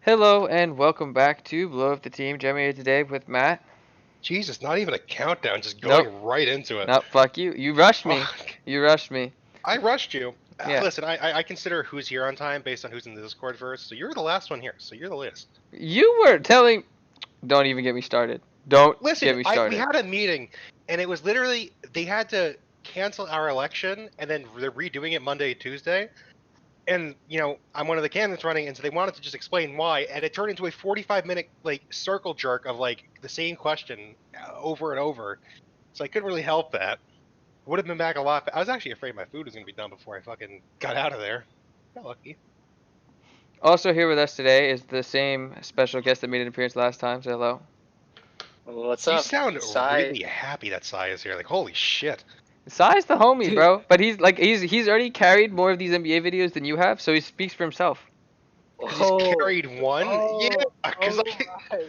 Hello and welcome back to Blow Up the Team. Jeremy here today with Matt. Jesus, not even a countdown, just Nope, going right into it. nope, fuck you. You rushed me. Fuck. You rushed me. I rushed you. Yeah. Listen, I consider who's here on time based on who's in the Discord first, so you're the last one here, so you're the latest. You were telling. Don't even get me started. Don't Listen, get me we started. had a meeting, and it was literally, they had to cancel our election, and then they're redoing it Monday, Tuesday. And, I'm one of the candidates running, and so they wanted to just explain why, and it turned into a 45-minute, circle jerk of, the same question over and over. So I couldn't really help that. Would have been back a lot. I was actually afraid my food was gonna be done before I fucking got out of there. Got lucky. Also here with us today is the same special guest that made an appearance last time. Say hello. What's You up? sound Sai. really happy that Sai is here. Like, holy shit. Sai's the homie, Dude. bro. But he's already carried more of these NBA videos than you have, so he speaks for himself. Because he's carried one? Yeah, because my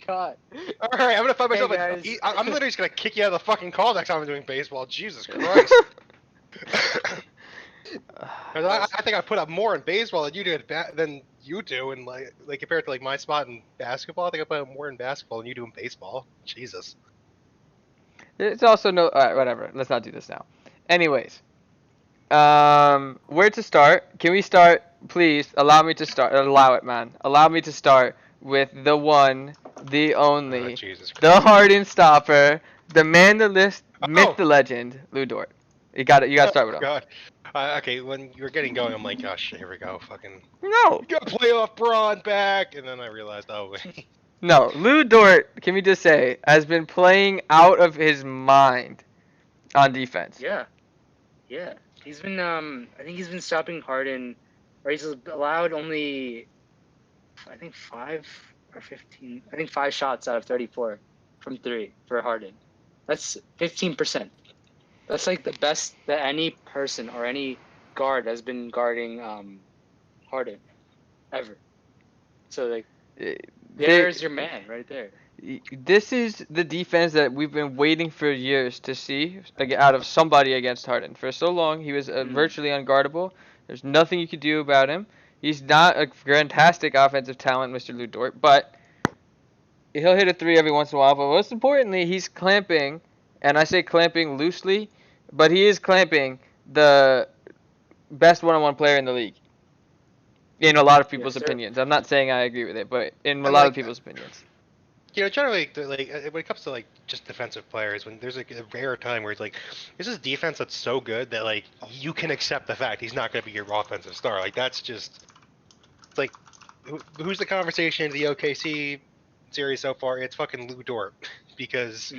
God. Alright, I'm gonna find Hey, myself. guys. I'm literally just gonna kick you out of the fucking call next time I'm doing baseball. Jesus Christ. 'Cause I think I put up more in baseball than you did than you do, and like compared to my spot in basketball, I think I put up more in basketball than you do in baseball. Jesus. It's also no. Whatever. Let's not do this now. Anyways, where to start? Can we start? Please allow me to start. Allow it, man. Allow me to start with the one, the Oh, only, Jesus the Christ. Harden stopper, the man, the myth, Oh! the legend, Lou Dort. You got it. You got to Oh start with him. God. Okay, when you were getting going, I'm like, oh shit, here we go. Fucking No, got playoff Braun back, and then I realized, oh wait. no. Lou Dort, can we just say, has been playing out of his mind on defense. Yeah. Yeah. He's been I think he's been stopping Harden, or he's allowed only I think 5 or 15. I think 5 shots out of 34 from 3 for Harden. That's 15%. That's like the best that any person or any guard has been guarding Harden ever. So like Uh, They, there's your man right there. this is the defense that we've been waiting for years to see out of somebody against Harden. For so long, he was virtually unguardable. There's nothing you could do about him. He's not a fantastic offensive talent, Mr. Lou Dort, but he'll hit a three every once in a while. But most importantly, he's clamping, and I say clamping loosely, but he is clamping the best one-on-one player in the league. In a lot of Yes, people's sir. opinions. I'm not saying I agree with it, but in a And lot of people's opinions. generally, when it comes to just defensive players, when there's a rare time where it's like, this is defense that's so good that you can accept the fact he's not going to be your offensive star. Like that's just, it's like, who's the conversation in the OKC series so far? It's fucking Lou Dort because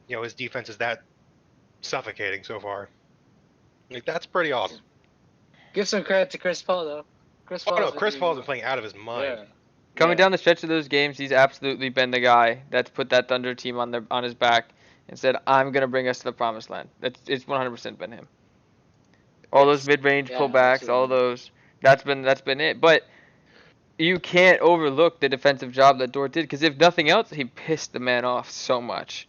his defense is that suffocating so far. Like that's pretty awesome. Give some credit to Chris Paul though. Oh no, Chris Paul's been playing out of his mind. Yeah. Coming down the stretch of those games, he's absolutely been the guy that's put that Thunder team on his back and said, "I'm gonna bring us to the promised land." It's 100% been him. All those mid-range pullbacks, all those that's been it. But you can't overlook the defensive job that Dort did because if nothing else, he pissed the man off so much.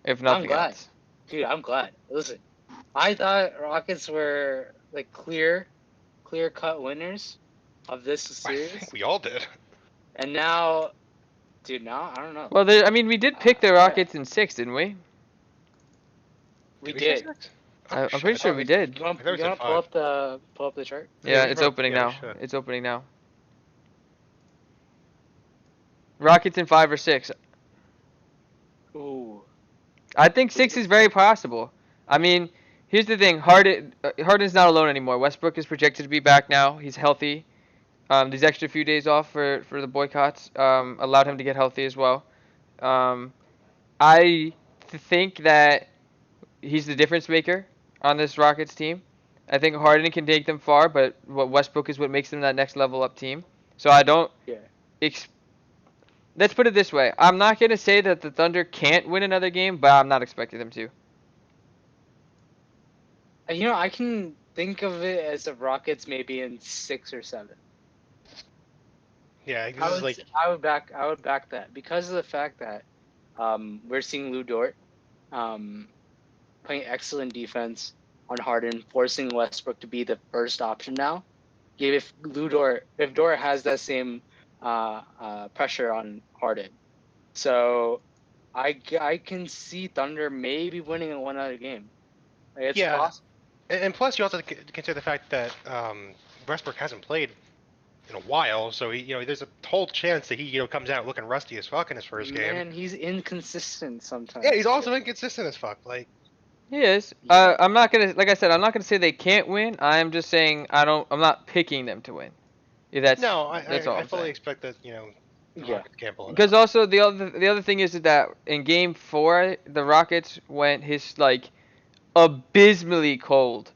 If I'm nothing glad. else. Dude, I'm glad. Listen, I thought Rockets were like clear cut winners of this I series. think we all did. And now, dude, now I don't know. Well, I mean, we did pick the Rockets in 6, didn't we? We Did did. I'm pretty sure we did. You want I thought we said to pull up the chart? Yeah, we it's probably- opening yeah, we now. should. It's opening now. Rockets in 5 or 6. Ooh. I think 6 is very possible. I mean, here's the thing: Harden's not alone anymore. Westbrook is projected to be back now. He's healthy. These extra few days off for the boycotts allowed him to get healthy as well. I think that he's the difference maker on this Rockets team. I think Harden can take them far, but what Westbrook is what makes them that next level up team. So I don't. Yeah. Let's put it this way: I'm not gonna say that the Thunder can't win another game, but I'm not expecting them to. I can think of it as the Rockets maybe in 6 or 7. Yeah, I would back that because of the fact that we're seeing Lou Dort playing excellent defense on Harden, forcing Westbrook to be the first option now. If Dort has that same pressure on Harden. So I can see Thunder maybe winning in one other game. Like, it's Yeah, possible. and plus you also consider the fact that Westbrook hasn't played in a while, so there's a whole chance that he comes out looking rusty as fuck in his first game. Man, he's inconsistent sometimes. Yeah, he's also inconsistent as fuck. Like, He is. Yeah. I'm not gonna, like I said, I'm not gonna say they can't win. I'm just saying I'm not picking them to win. If that's no, that's all I I'm fully saying. expect that the Yeah. Rockets can't pull it Because out. also the other thing is that in Game 4, the Rockets went abysmally cold.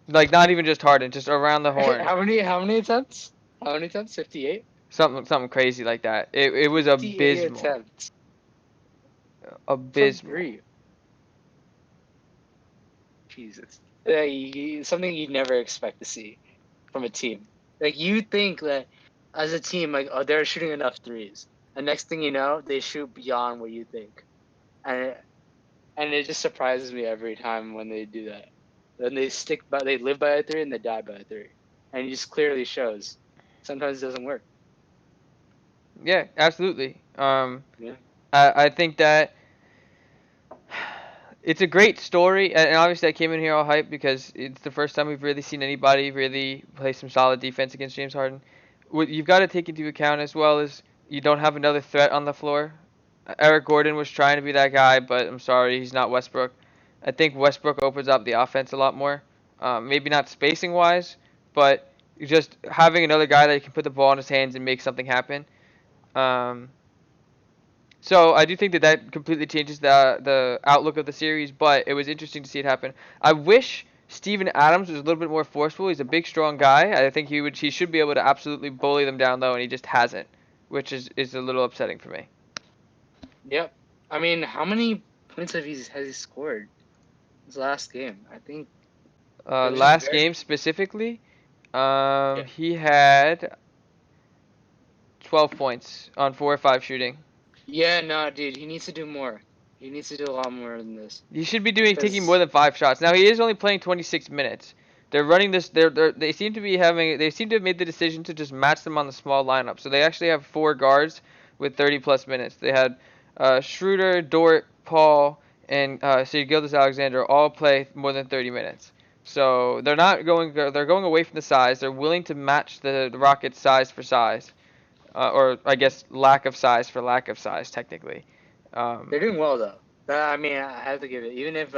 Like not even just Harden, just around the horn. How many attempts? How many attempts? 58? Something crazy like that. It was 58 abysmal. attempts from Abysmal. 3. Jesus. Something you'd never expect to see from a team. Like, you think that as a team, like, oh, they're shooting enough threes. And next thing you know, they shoot beyond what you think. And it just surprises me every time when they do that. Then they live by a 3 and they die by a 3. And it just clearly shows. Sometimes it doesn't work. Yeah, absolutely. Yeah. I think that it's a great story, and obviously I came in here all hyped because it's the first time we've really seen anybody really play some solid defense against James Harden. What you've got to take into account as well is you don't have another threat on the floor. Eric Gordon was trying to be that guy, but I'm sorry, he's not Westbrook. I think Westbrook opens up the offense a lot more. Maybe not spacing wise, but just having another guy that can put the ball in his hands and make something happen. Um, so I do think that completely changes the outlook of the series, but it was interesting to see it happen. I wish Steven Adams was a little bit more forceful. He's a big, strong guy. I think he should be able to absolutely bully them down low, and he just hasn't, which is a little upsetting for me. Yep. I mean, how many points has he scored his last game? I think it was just Last very. game specifically, Yeah. he had 12 points on 4 or 5 shooting. Yeah, no, dude, he needs to do more. He needs to do a lot more than this. He should be taking more Because than 5 shots. Now he is only playing 26 minutes. They're running this. They seem to be having. They seem to have made the decision to just match them on the small lineup. So they actually have 4 guards with 30 plus minutes. They had Schroeder, Dort, Paul, and Shai Gilgeous-Alexander all play more than 30 minutes. So they're not going. They're going away from the size. They're willing to match the Rockets size for size, or I guess lack of size for lack of size technically. they're doing well though. I mean, I have to give it. Even if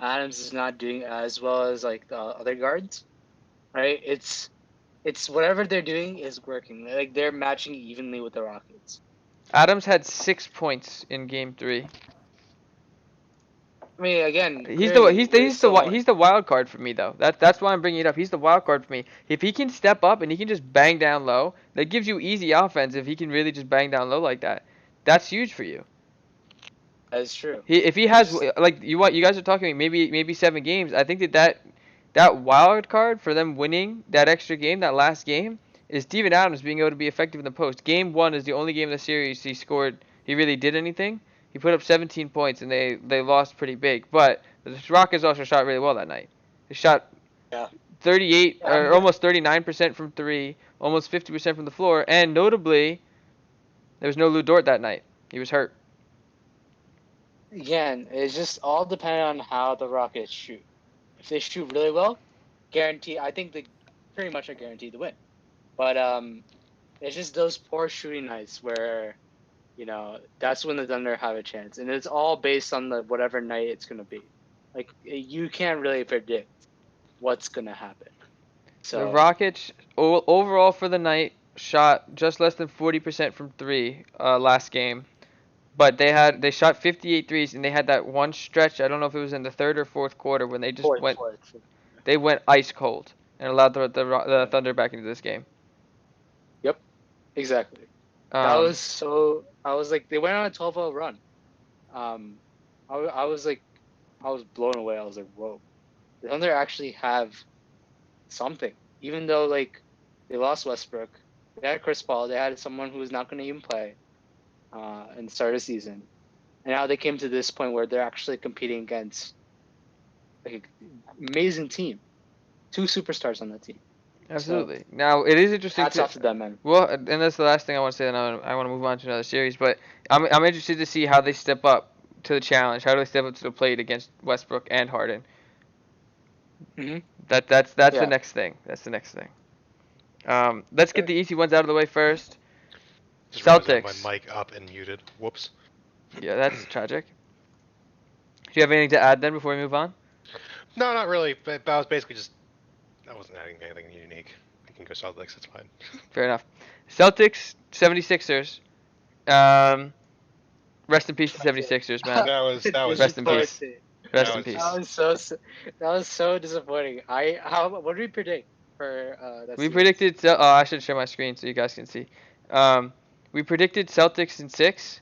Adams is not doing as well as like the other guards, right? It's whatever they're doing is working. Like, they're matching evenly with the Rockets. Adams had 6 points in Game 3. I mean, again, He's the clearly he's the they he's the still wi- won. he's the wild card for me though. That's why I'm bringing it up. He's the wild card for me. If he can step up and he can just bang down low, that gives you easy offense. If he can really just bang down low like that, that's huge for you. That's true. If he It's has just like you guys are talking maybe 7 games. I think that wild card for them winning that extra game, that last game, is Steven Adams being able to be effective in the post. Game 1 is the only game in the series he really did anything. He put up 17 points and they lost pretty big. But the Rockets also shot really well that night. They shot yeah. 38 or I'm almost 39% from 3, almost 50% from the floor, and notably there was no Lou Dort that night. He was hurt. Again, it's just all dependent on how the Rockets shoot. If they shoot really well, I think they pretty much are guaranteed to win. But it's just those poor shooting nights where, that's when the Thunder have a chance, and it's all based on the whatever night it's gonna be. Like, you can't really predict what's gonna happen. The So Rockets overall for the night shot just less than 40% from 3 last game. But they shot 58 threes and they had that one stretch, I don't know if it was in the third or fourth quarter when they just went ice cold and allowed the Thunder back into this game. Yep, exactly. I Um, was like, they went on a 12-0 run. I was like, I was blown away. I was like, whoa, the Thunder actually have something. Even though, like, they lost Westbrook, they had Chris Paul, they had someone who was not going to even play in the start of the season, and now they came to this point where they're actually competing against like an amazing team, 2 superstars on that team. Absolutely. Now it is interesting Hats to. off to them, man. Well, and that's the last thing I want to say. Then I want to move on to another series, but I'm interested to see how they step up to the challenge. How do they step up to the plate against Westbrook and Harden? Mhm. That's the Yeah. next thing. That's the next thing. Let's get the easy ones out of the way first. Just realized I have Celtics. my mic up and muted. Whoops. Yeah, that's tragic. Do you have anything to add then before we move on? No, not really. But I was basically just. I wasn't adding anything unique. You can go Celtics. It's fine. Fair enough. Celtics, 76ers. Rest in peace to 76ers, man. That was Rest in peace. Disappointing. Rest That in was- peace. That was so disappointing. What did we predict for that We series? predicted. Oh, I should share my screen so you guys can see. We predicted Celtics in 6.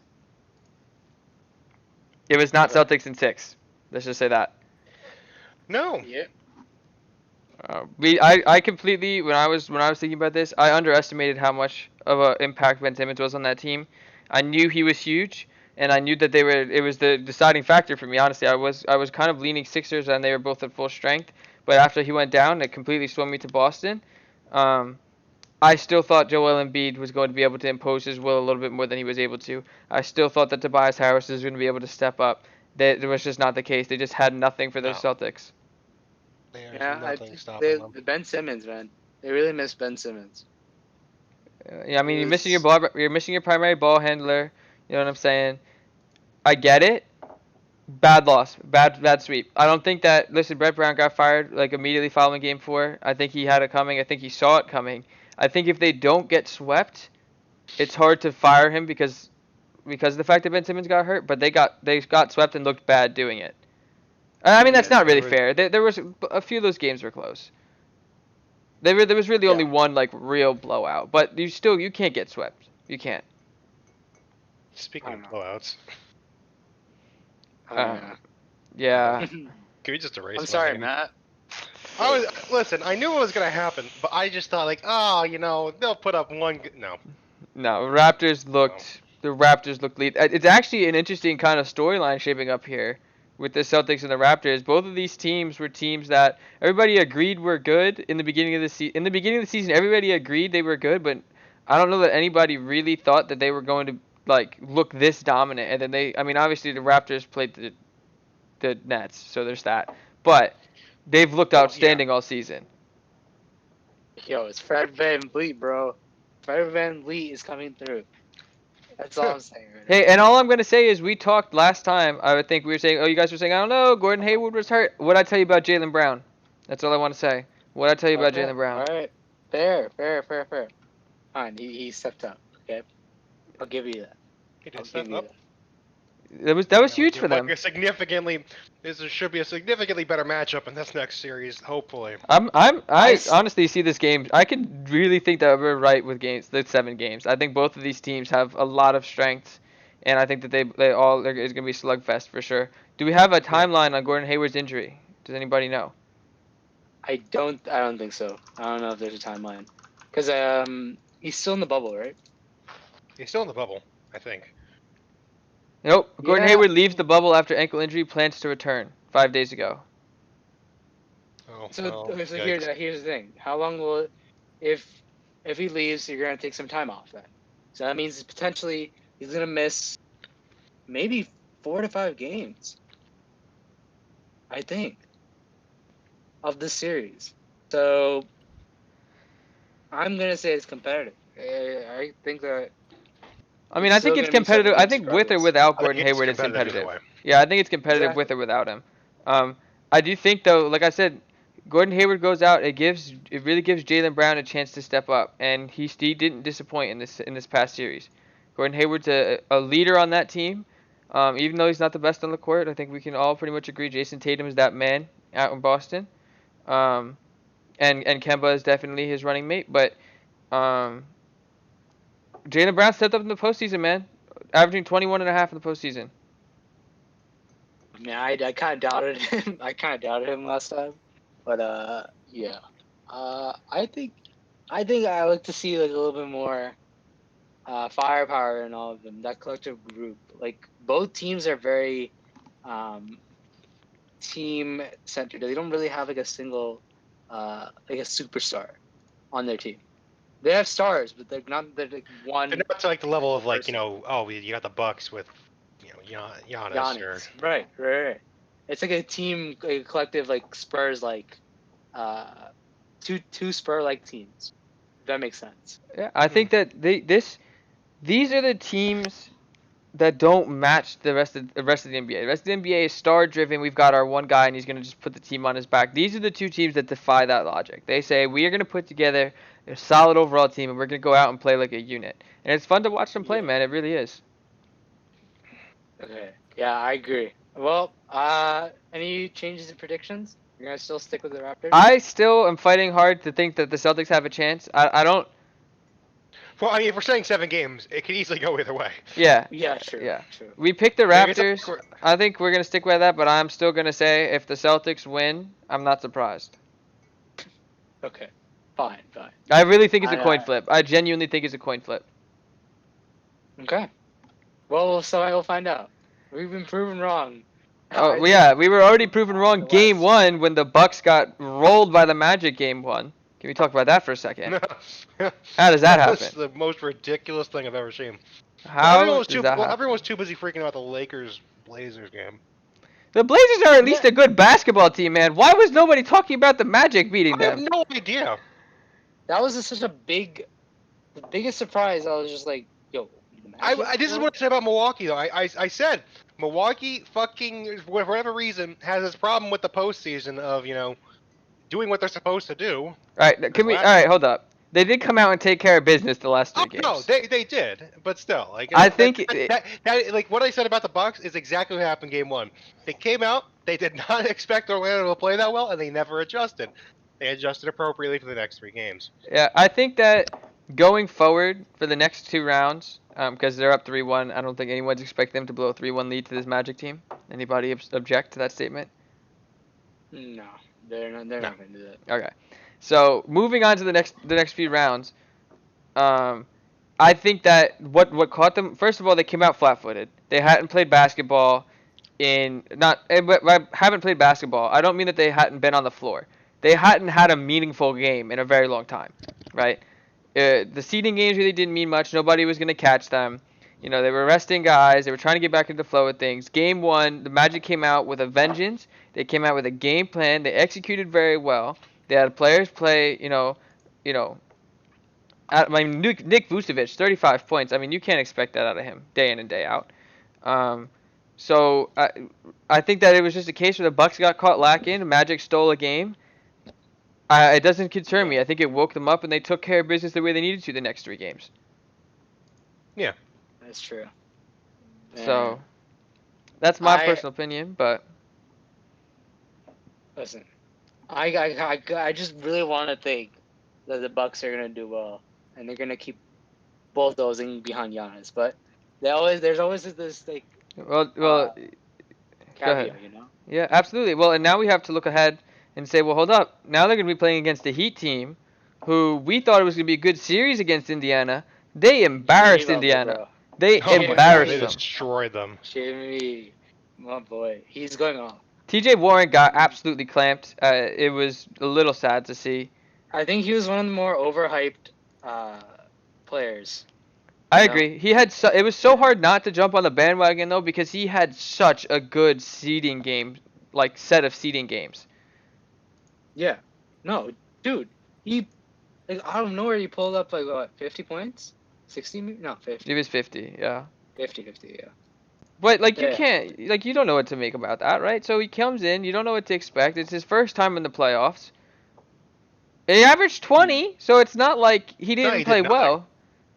It was not Okay. Celtics in 6. Let's just say that. No. Yeah. I completely when I was thinking about this, I underestimated how much of an impact Ben Simmons was on that team. I knew he was huge, and I knew that they were. It was the deciding factor for me. Honestly, I was kind of leaning Sixers, and they were both at full strength. But after he went down, it completely swung me to Boston. I still thought Joel Embiid was going to be able to impose his will a little bit more than he was able to. I still thought that Tobias Harris was going to be able to step up. That was just not the case. They just had nothing for those No. Celtics. There's Yeah, I nothing think stopping them. Ben Simmons, man. They really miss Ben Simmons. Yeah, I mean, you're missing your Yes. ball. You're missing your primary ball handler. You know what I'm saying? I get it. Bad loss. Bad sweep. I don't think that. Listen, Brett Brown got fired like immediately following Game 4. I think he had it coming. I think he saw it coming. I think if they don't get swept, it's hard to fire him because of the fact that Ben Simmons got hurt. But they got swept and looked bad doing it. I mean, that's Yeah, not really there fair. There was a few of those games were close. There was really Yeah. only one like real blowout, but you can't get swept. You can't. Speaking I of know. blowouts, Yeah. can we just erase? I'm my sorry, name? Matt. Listen. I knew it was gonna happen, but I just thought like, they'll put up one. No. No, the Raptors looked lead. It's actually an interesting kind of storyline shaping up here with the Celtics and the Raptors. Both of these teams were teams that everybody agreed were good in the beginning of the season. In the beginning of the season, everybody agreed they were good, but I don't know that anybody really thought that they were going to like look this dominant. And then I mean, obviously the Raptors played the Nets, so there's that. But they've looked Well, yeah. outstanding all season. Yo, it's Fred Van Vliet, bro. Fred Van Vliet is coming through. That's all I'm saying right Hey, and all I'm gonna say is we talked last time. I would think we were saying, oh, you guys were saying, I don't know, Gordon Hayward was hurt. What I tell you about Jaylen Brown? That's all I want to say. What I tell you about Okay, Jaylen Brown? Alright. Fair. Fine, he stepped up, okay? I'll give you that. He I'll did step give you up. that. That was huge for them. This should be a significantly better matchup in this next series, hopefully. I honestly see this game. I can really think that we're right with the 7 games. I think both of these teams have a lot of strengths, and I think that they all is gonna be slugfest for sure. Do we have a timeline on Gordon Hayward's injury? Does anybody know? I don't think so. I don't know if there's a timeline. Cause he's still in the bubble, right? He's still in the bubble, I think. Nope. Gordon Yeah. Hayward leaves the bubble after ankle injury. Plans to return 5 days ago. Oh, So yikes. here's the thing. How long will it, if he leaves, you're gonna take some time off then. So that means potentially he's gonna miss maybe 4 to 5 games. I think of this series. So I'm gonna say it's competitive. I think that. I mean, It's I think still it's gonna be competitive. 7 I games think with or regardless. without I think Gordon it's Hayward, it's competitive either competitive. way. Yeah, I think it's competitive Exactly. with or without him. I do think though, like I said, Gordon Hayward goes out. It really gives Jaylen Brown a chance to step up, and he didn't disappoint in this past series. Gordon Hayward's a leader on that team. Even though he's not the best on the court, I think we can all pretty much agree Jason Tatum is that man out in Boston. And Kemba is definitely his running mate, but Jaylen Brown stepped up in the postseason, man, averaging 21.5 in the postseason. I mean, I kind of doubted him. I kind of doubted him last time, but yeah. I think I like to see like a little bit more firepower in all of them. That collective group, like both teams are very team centered. They don't really have like a single like a superstar. on their team. They have stars, but they're not. They're like one. They're not to like the level of like, person. you got the Bucks with, Giannis or Giannis. Right. It's like a team, a collective, like Spurs, like two Spur like teams. If that makes sense. Yeah, I think that these are the teams that don't match the rest of the NBA. The rest of the NBA is star driven. We've got our one guy and he's gonna just put the team on his back. These are the two teams that defy that logic. They say we are gonna put together a solid overall team and we're gonna go out and play like a unit. And it's fun to watch them play, Yeah. man. It really is. Okay. Yeah, I agree. Well, any changes in predictions? You're gonna still stick with the Raptors? I still am fighting hard to think that the Celtics have a chance. I don't. Well, I mean, if we're saying 7 games, it could easily go either way. Yeah. Yeah, true. Yeah. True. We picked the I guess Raptors. I think we're gonna stick with that, but I'm still gonna say if the Celtics win, I'm not surprised. Okay. Fine. I really think it's a I, coin flip. I genuinely think it's a coin flip. Okay. Well, so I will find out. We've been proven wrong. Oh yeah, we were already proven wrong The game West. 1 when the Bucks got rolled by the Magic game 1. Can we talk about that for a second? How does that That's happen? the most ridiculous thing I've ever seen. How everyone was does that happen? everyone was too busy freaking out the Lakers Blazers game. The Blazers are at least a good basketball team, man. Why was nobody talking about the Magic beating I have them? no idea. That was such a the biggest surprise. I was just like, yo. the Magic This is won? what I said about Milwaukee, though. I said Milwaukee fucking, for whatever reason, has this problem with the postseason of, doing what they're supposed to do. Alright, can we alright, hold up. They did come out and take care of business the last 3 games. No, they did, but still, like I think that like what I said about the Bucks is exactly what happened game 1. They came out, they did not expect Orlando to play that well, and they never adjusted. They adjusted appropriately for the next 3 games. Yeah, I think that going forward for the next 2 rounds, because they're up 3-1, I don't think anyone's expecting them to blow a 3-1 lead to this Magic team. Anybody object to that statement? No, they're not. They're not gonna do that. Okay. So moving on to the next few rounds, I think that what caught them, first of all, they came out flat-footed. They hadn't played basketball haven't played basketball. I don't mean that they hadn't been on the floor. They hadn't had a meaningful game in a very long time, right? The seeding games really didn't mean much. Nobody was going to catch them. They were resting guys. They were trying to get back into the flow of things. Game 1, the Magic came out with a vengeance. They came out with a game plan. They executed very well. They had players play, I mean, Nick Vucevic, 35 points. I mean, you can't expect that out of him day in and day out. So I think that it was just a case where the Bucks got caught lacking. The Magic stole a game. It doesn't concern me. I think it woke them up and they took care of business the way they needed to the next 3 games. Yeah. That's true. So that's my personal opinion, but listen, I just really want to think that the Bucks are gonna do well and they're gonna keep bulldozing behind Giannis, but there's always this like well, caveat, Yeah, absolutely. Well, and now we have to look ahead and say, well, hold up. Now they're going to be playing against the Heat team, who we thought it was going to be a good series against Indiana. They embarrassed Indiana. They embarrassed They them. destroyed them. Jimmy, my boy, he's going off. TJ Warren got absolutely clamped. It was a little sad to see. I think he was one of the more overhyped players. I agree. It was so hard not to jump on the bandwagon though, because he had such a good seeding game, like set of seeding games. Yeah. No, dude, he like out of nowhere he pulled up like what 50 points, 60 maybe? No, 50. It was 50, yeah. 50, yeah. But like you Yeah. can't, like you don't know what to make about that, right? So he comes in, you don't know what to expect. It's his first time in the playoffs. He averaged 20, so it's not like he didn't he play did well. nothing.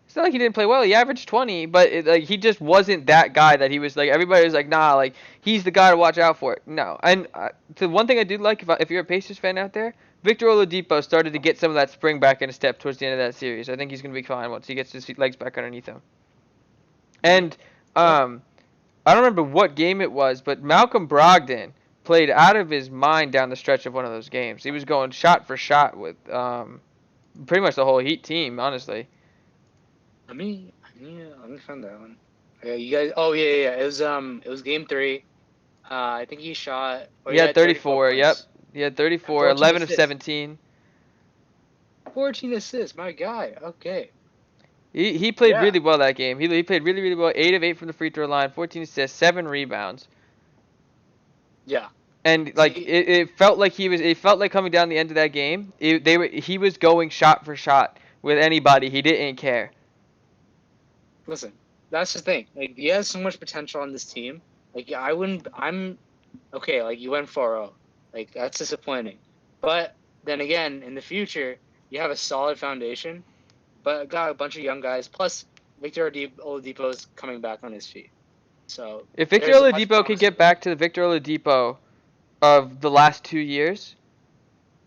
It's not like he didn't play well. He averaged 20, but he just wasn't that guy that he was like. Everybody was like, nah, like he's the guy to watch out for. No, and the one thing I do like, if you're a Pacers fan out there, Victor Oladipo started to get some of that spring back in a step towards the end of that series. I think he's gonna be fine once he gets his legs back underneath him. And I don't remember what game it was, but Malcolm Brogdon played out of his mind down the stretch of one of those games. He was going shot for shot with pretty much the whole Heat team, honestly. Let me find that one. Yeah, you guys. Oh yeah. It was game 3. I think he shot. He had 34. Yep. points. He had 34, 14 11 of assists. 17. 14 assists, my guy. Okay. He played Yeah. really well that game. He played really, really well. 8 of 8 from the free throw line, 14 assists, 7 rebounds. Yeah. And like See- it felt like it felt like coming down the end of that game. He was going shot for shot with anybody. He didn't care. Listen, that's the thing. Like, he has so much potential on this team. Like, I'm okay. Like, you went 4-0. Like, that's disappointing. But then again, in the future, you have a solid foundation, but got a bunch of young guys. Plus, Victor Oladipo is coming back on his feet. So If Victor there's a much Oladipo could get promise. back to the Victor Oladipo of the last 2 years,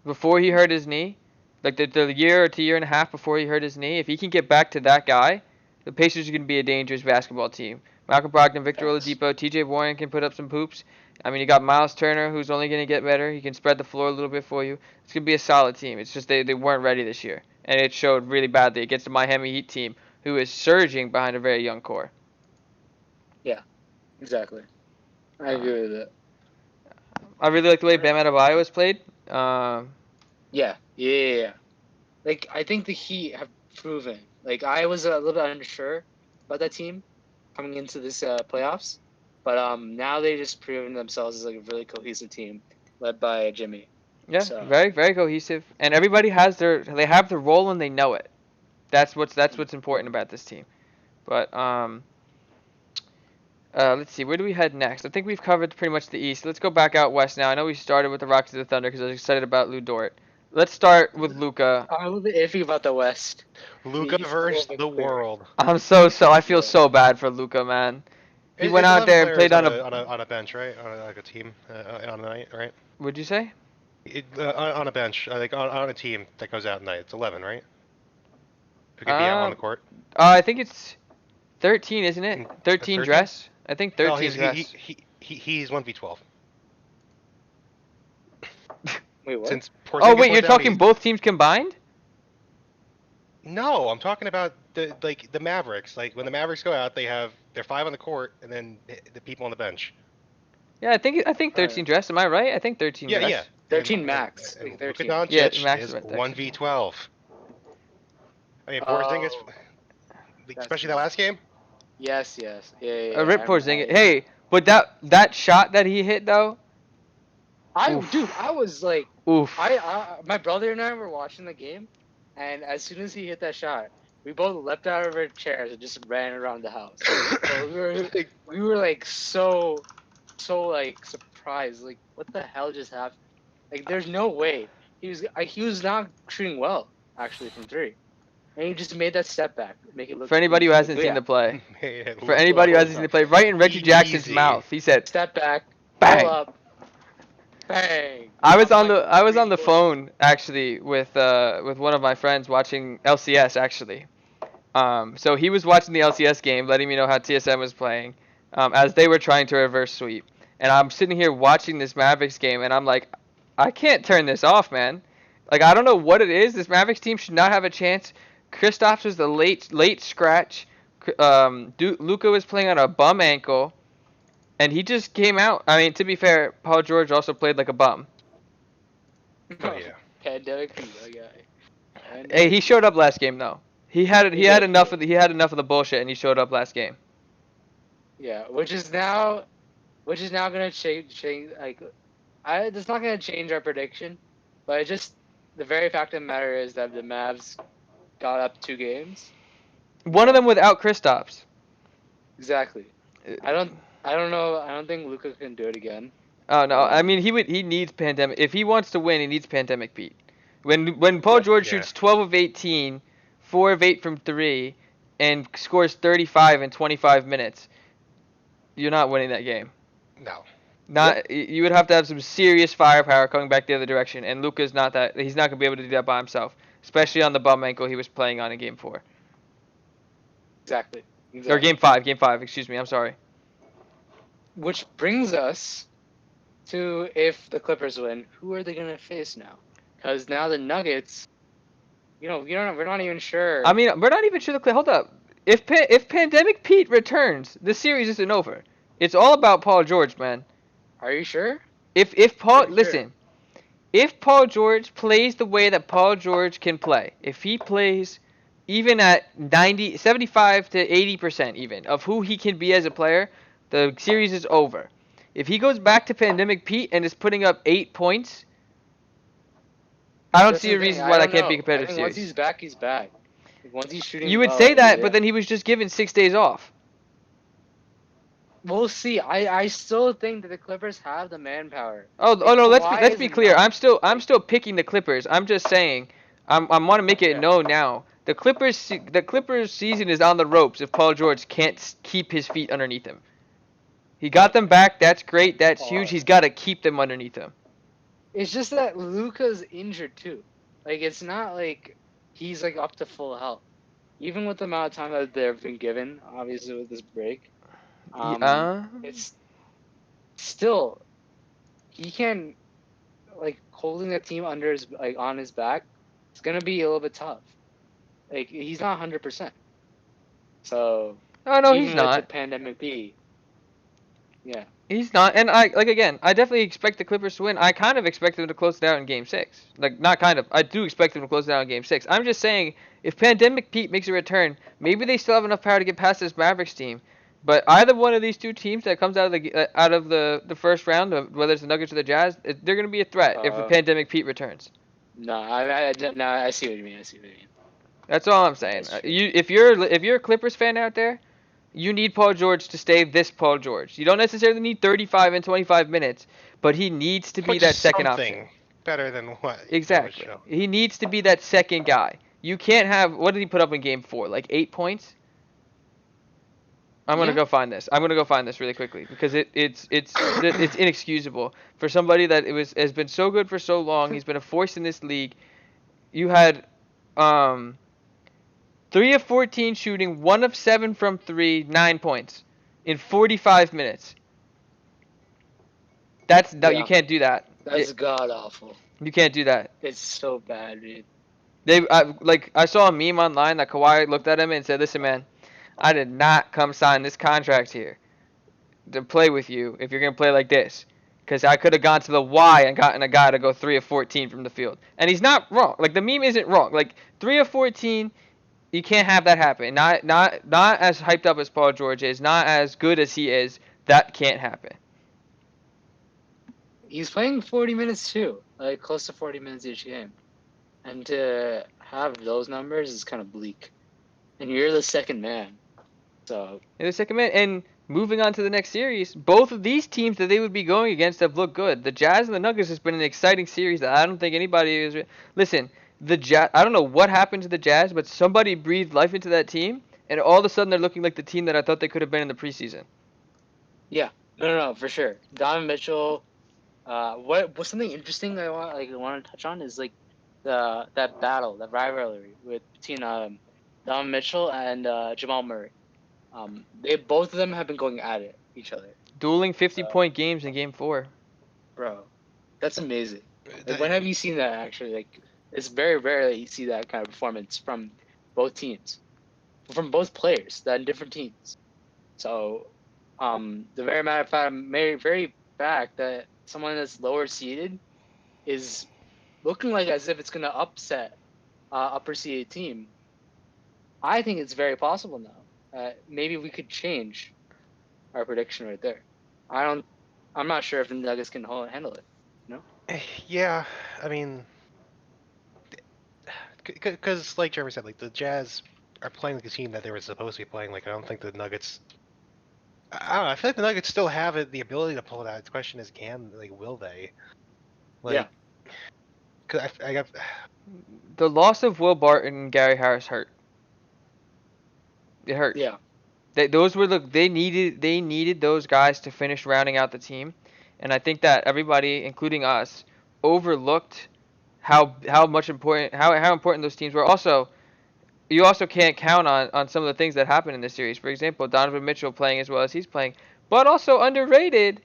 before he hurt his knee, like the year or 2.5 years before he hurt his knee, if he can get back to that guy, the Pacers are going to be a dangerous basketball team. Malcolm Brogdon, Victor Facts. Oladipo, T.J. Warren can put up some hoops. I mean, you got Miles Turner, who's only going to get better. He can spread the floor a little bit for you. It's going to be a solid team. It's just they weren't ready this year, and it showed really badly against the Miami Heat team, who is surging behind a very young core. Exactly. I agree with that. I really like the way Bam Adebayo was played. Yeah. Like, I think the Heat have proven. Like, I was a little bit unsure about that team coming into this playoffs, but now they just proven themselves as like a really cohesive team led by Jimmy. Yeah, So- very very cohesive, and everybody has they have their role and they know it. That's what's important about this team. But let's see, where do we head next? I think we've covered pretty much the East. Let's go back out west now. I know we started with the Rockets and the Thunder because I was excited about Lou Dort. Let's start with Luka. I'm a little bit iffy about the West. Luka He's versus still the clear. world. I feel Yeah. so bad for Luka, man. He It's went out 11 there and players played on a bench, right? On like a team on a night, right? What'd you say? On a bench, like on a team that goes out at night. It's 11, right? Who could be out on the court? I think it's 13, isn't it? 13 13? dress. I think 13 No, he's dress. he's 1v12. Wait, what? Since Oh Porzingis wait, went you're down, talking he's- both teams combined? No, I'm talking about the Mavericks. Like when the Mavericks go out, they're 5 on the court and then the people on the bench. Yeah, I think 13 dress. Am I right? I think 13 Yeah, dress. yeah. 13 max. And Like, Luka 13. Doncic Yeah, max is is about 1v12. I mean, Porzingis, especially that last game. Yes. Yeah. A rip I'm- Porzingis. Hey, but that shot that he hit though. Oof. I was like, Oof. my brother and I were watching the game, and as soon as he hit that shot, we both leapt out of our chairs and just ran around the house. So we were like so like surprised. Like, what the hell just happened? Like, there's no way he was not shooting well actually from 3, and he just made that step back, make it look. For anybody who hasn't Yeah. seen the play, Man, for anybody who hasn't seen the play, right in Reggie Jackson's Easy. mouth, he said, Step back, Bang. pull up, bang. I was on the Three-quarters. phone actually with one of my friends watching LCS actually. So he was watching the LCS game, letting me know how TSM was playing, as they were trying to reverse sweep. And I'm sitting here watching this Mavericks game, and I'm like, I can't turn this off, man. Like, I don't know what it is. This Mavericks team should not have a chance. Kristaps was the late scratch. Luka was playing on a bum ankle, and he just came out. I mean, to be fair, Paul George also played like a bum. Oh yeah. Pandemic fever guy. Hey, he showed up last game though. He had He did. enough of the bullshit, and he showed up last game. Yeah, which is now gonna change. Like, it's not gonna change our prediction, but it just the very fact of the matter is that the Mavs got up 2 games. One of them without Kristaps. Exactly. I don't know. I don't think Luka can do it again. Oh no, I mean he needs pandemic. If he wants to win, he needs pandemic Pete. When Paul George Yeah. shoots 12 of 18, 4 of 8 from 3, and scores 35 in 25 minutes, you're not winning that game. No. You would have to have some serious firepower coming back the other direction, and Luka's not that. He's not gonna be able to do that by himself, especially on the bum ankle he was playing on in Game 4 Exactly. or Game 5. Game 5, excuse me. I'm sorry. Which brings us to, if the Clippers win, who are they gonna face now? Because now the Nuggets, we're not even sure. I mean, we're not even sure hold up. If Pandemic Pete returns, the series isn't over. It's all about Paul George, man. Are you sure? If Paul Pretty sure. listen, if Paul George plays the way that Paul George can play, if he plays even at 75 to 80% even of who he can be as a player, the series is over. If he goes back to Pandemic Pete and is putting up 8 points, I don't That's see the a thing. reason I why don't that can't be a know. I competitive think once series. he's back, he's back. Like, once he's shooting, You would well, say that, yeah. but then he was just given 6 days off. We'll see. I still think that the Clippers have the manpower. Oh Like, no. Let's Kawhi be is clear. enough. I'm still picking the Clippers. I'm just saying. I want to make it Yeah. known now. The Clippers season is on the ropes if Paul George can't keep his feet underneath him. He got them back. That's great. That's huge. He's got to keep them underneath him. It's just that Luka's injured too. Like, it's not like he's like up to full health. Even with the amount of time that they've been given, obviously with this break, it's still he can like holding the team under his like on his back. It's gonna be a little bit tough. Like, he's not 100%. So Oh no, even he's with the not. pandemic B, yeah. He's not. And I definitely expect the Clippers to win. I kind of expect them to close it out in Game 6. Like, not kind of. I do expect them to close it out in Game 6. I'm just saying, if Pandemic Pete makes a return, maybe they still have enough power to get past this Mavericks team. But either one of these two teams that comes out of the first round, whether it's the Nuggets or the Jazz, they're going to be a threat if a Pandemic Pete returns. No, I see what you mean. I see what you mean. That's all I'm saying. If you're a Clippers fan out there, you need Paul George to stay this Paul George. You don't necessarily need 35 and 25 minutes, but he needs to be that second option. Better than what? Exactly. He needs to be that second guy. You can't have. What did he put up in Game 4? Like 8 points. I'm gonna go find this. I'm gonna go find this really quickly because it's inexcusable for somebody that has been so good for so long. He's been a force in this league. You had 3 of 14 shooting, 1 of 7 from 3, 9 points in 45 minutes. You can't do that. That's god awful. You can't do that. It's so bad, dude. I saw a meme online that Kawhi looked at him and said, "Listen, man, I did not come sign this contract here to play with you if you're gonna play like this, because I could have gone to the Y and gotten a guy to go 3 of 14 from the field." And he's not wrong. Like, the meme isn't wrong. Like, 3 of 14. You can't have that happen. Not as hyped up as Paul George is, not as good as he is. That can't happen. He's playing 40 minutes too, like close to 40 minutes each game, and to have those numbers is kind of bleak. And you're the second man, so. You're the second man, and moving on to the next series, both of these teams that they would be going against have looked good. The Jazz and the Nuggets has been an exciting series that I don't think anybody is. Listen. The Jazz, I don't know what happened to the Jazz, but somebody breathed life into that team, and all of a sudden they're looking like the team that I thought they could have been in the preseason. Yeah, no, for sure. Donovan Mitchell. What's something interesting I want to touch on is like that battle, that rivalry between Donovan Mitchell and Jamal Murray. They both of them have been going at each other. Dueling 50-point games in Game 4. Bro, that's amazing. Like, when have you seen that actually? Like, it's very rare that you see that kind of performance from both teams, from both players that in different teams. So, the very fact that someone that's lower seeded is looking like as if it's gonna upset upper seeded team. I think it's very possible now. Maybe we could change our prediction right there. I'm not sure if the Nuggets can handle it. No. Yeah, I mean. Because, like Jeremy said, like the Jazz are playing like a team that they were supposed to be playing. Like, I don't think the Nuggets. I don't know. I feel like the Nuggets still have the ability to pull it out. The question is, will they? Like, yeah. Cause I got. The loss of Will Barton and Gary Harris hurt. It hurt. Yeah. They needed those guys to finish rounding out the team, and I think that everybody, including us, overlooked how important those teams were. Also, you also can't count on some of the things that happened in this series. For example, Donovan Mitchell playing as well as he's playing, but also underrated.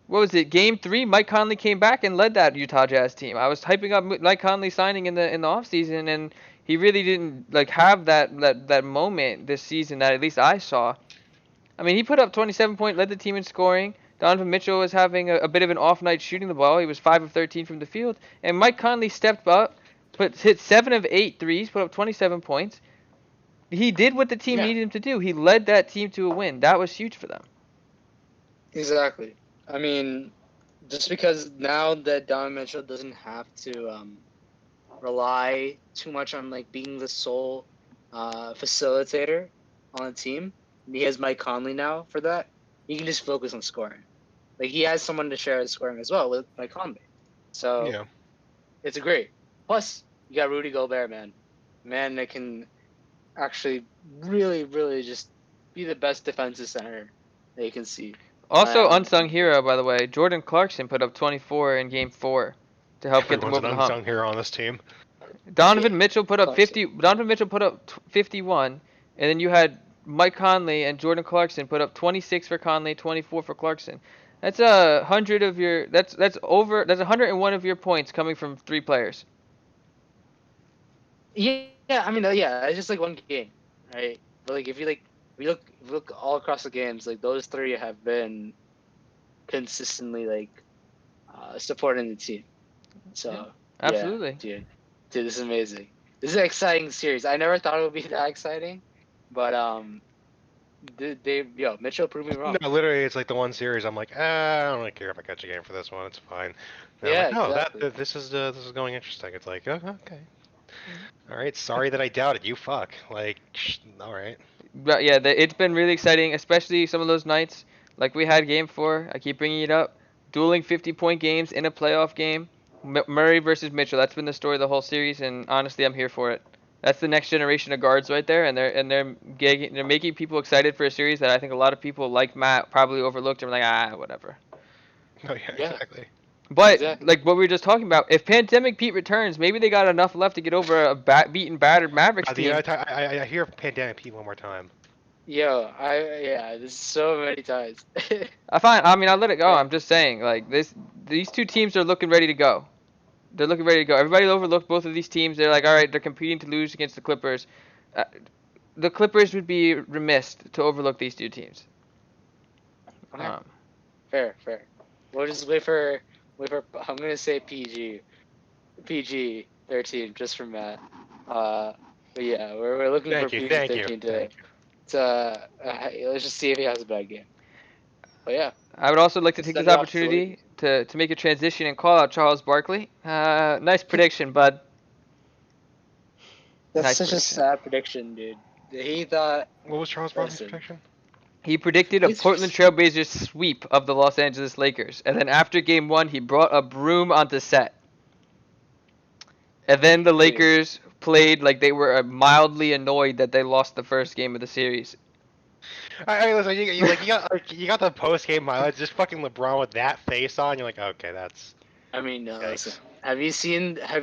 What was it? Game 3, Mike Conley came back and led that Utah Jazz team. I was hyping up Mike Conley signing in the offseason, and he really didn't have that moment this season that at least I saw. I mean, he put up 27 points, led the team in scoring. Donovan Mitchell was having a bit of an off night shooting the ball. He was 5 of 13 from the field. And Mike Conley stepped up, hit 7 of 8 threes, put up 27 points. He did what the team Yeah. needed him to do. He led that team to a win. That was huge for them. Exactly. I mean, just because now that Donovan Mitchell doesn't have to rely too much on like being the sole facilitator on the team, he has Mike Conley now for that. He can just focus on scoring. Like he has someone to share the scoring as well with Mike Conley. So Yeah. it's great. Plus, you got Rudy Gobert, man that can actually really, really just be the best defensive center that you can see. Also, Um, unsung hero, by the way, Jordan Clarkson put up 24 in Game 4 to help get them Everyone's over an the hump. unsung hero on this team. Donovan Yeah, Mitchell put up Clarkson. 50. Donovan Mitchell put up 51, and then you had Mike Conley and Jordan Clarkson put up 26 for Conley, 24 for Clarkson. That's 100 of your. That's 101 of your points coming from 3 players. Yeah, I mean, yeah, it's just like one game, right? But like, if you look all across the games, like those three have been consistently like supporting the team. So Yeah, absolutely. yeah, dude, this is amazing. This is an exciting series. I never thought it would be that exciting, but Mitchell proved me wrong. No, literally, it's like the one series. I'm like, I don't really care if I catch a game for this one. It's fine. And Yeah, I'm like, no, exactly. this is going interesting. It's like, oh, okay, all right. Sorry that I doubted you. Fuck. Like, all right. But yeah, it's been really exciting, especially some of those nights like we had Game 4. I keep bringing it up. Dueling 50-point games in a playoff game. Murray versus Mitchell. That's been the story of the whole series, and honestly, I'm here for it. That's the next generation of guards right there, and they're making people excited for a series that I think a lot of people like Matt probably overlooked and were like, whatever. Oh yeah, Yeah. exactly. But Exactly. like what we were just talking about, if Pandemic Pete returns, maybe they got enough left to get over a beaten, battered Mavericks team. I hear Pandemic Pete one more time. Yo, this is so many times. I mean, I let it go. I'm just saying, like these 2 teams are looking ready to go. They're looking ready to go. Everybody overlooked both of these teams. They're like, all right, they're competing to lose against the Clippers. The Clippers would be remiss to overlook these 2 teams. Okay. Fair. We'll just wait for. I'm gonna say PG 13 just for Matt. But yeah, we're looking for PG 13 today. Let's just see if he has a bad game. But yeah. I would also like to take Send this it off opportunity to make a transition and call out Charles Barkley. Nice prediction, bud. That's Nice such a prediction. sad prediction, dude. He thought. What was Charles Barkley's Listen. prediction? He predicted a He's- Portland Trailblazers sweep of the Los Angeles Lakers, and then after Game 1, he brought a broom onto set. And then the Lakers played like they were mildly annoyed that they lost the first game of the series. I listen. You got the post game mileage. Just fucking LeBron with that face on. You're like, okay, that's. I mean, no. Yikes. Listen. Have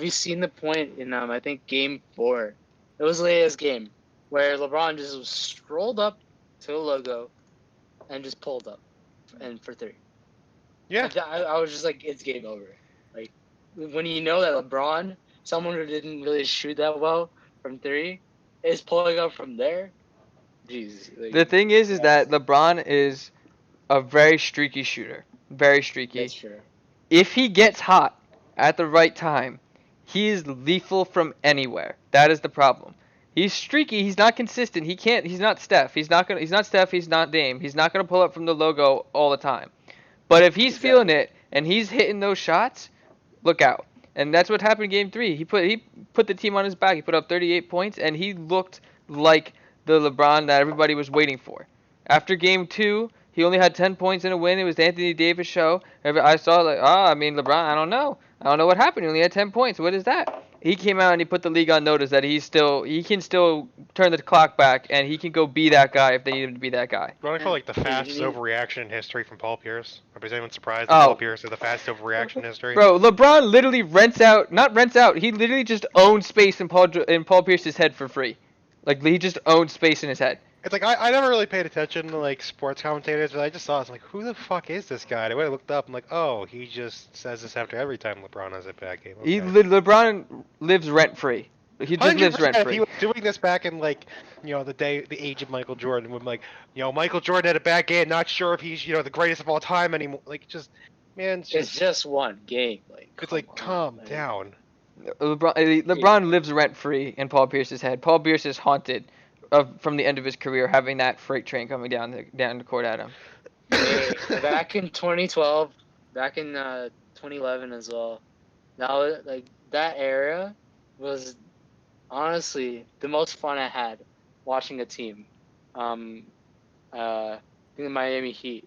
you seen the point in I think Game 4? It was the latest game where LeBron just strolled up to the logo and just pulled up and for 3. Yeah. I was just like, it's game over. Like when you know that LeBron, someone who didn't really shoot that well from 3, is pulling up from there. Jeez. Like, The thing is that LeBron is a very streaky shooter. Very streaky. that's true. If he gets hot at the right time, he is lethal from anywhere. That is the problem. He's streaky. He's not consistent. He can't. He's not Steph. He's not Steph. He's not Dame. He's not gonna pull up from the logo all the time. But if he's feeling it and he's hitting those shots, look out. And that's what happened in Game 3. He put the team on his back. He put up 38 points, and he looked like the LeBron that everybody was waiting for. After Game 2, he only had 10 points in a win. It was the Anthony Davis show. I saw LeBron, I don't know. I don't know what happened. He only had 10 points. What is that? He came out and he put the league on notice that he can still turn the clock back, and he can go be that guy if they need him to be that guy. Running for like the fastest Mhm. overreaction in history from Paul Pierce. Is anyone surprised that Oh. Paul Pierce had the fastest overreaction in history? Bro, LeBron literally not rents out. He literally just owns space in Paul Pierce's head for free. Like, he just owns space in his head. It's like I never really paid attention to like sports commentators, but I just saw it. It's like, who the fuck is this guy? And when I looked up, I'm like, oh, he just says this after every time LeBron has a bad game. Okay. LeBron lives rent free. He just lives rent 100%. If he free. was doing this back in like, the age of Michael Jordan, when like, Michael Jordan had a bad game, not sure if he's, the greatest of all time anymore. Like, just, man, It's just one game. Like, it's come like, on. calm Like, down. LeBron lives rent free in Paul Pierce's head. Paul Pierce is haunted from the end of his career having that freight train coming down the court at him. hey, back in 2012, back in 2011 as well. Now, like that era was honestly the most fun I had watching a team. Um, I think the Miami Heat.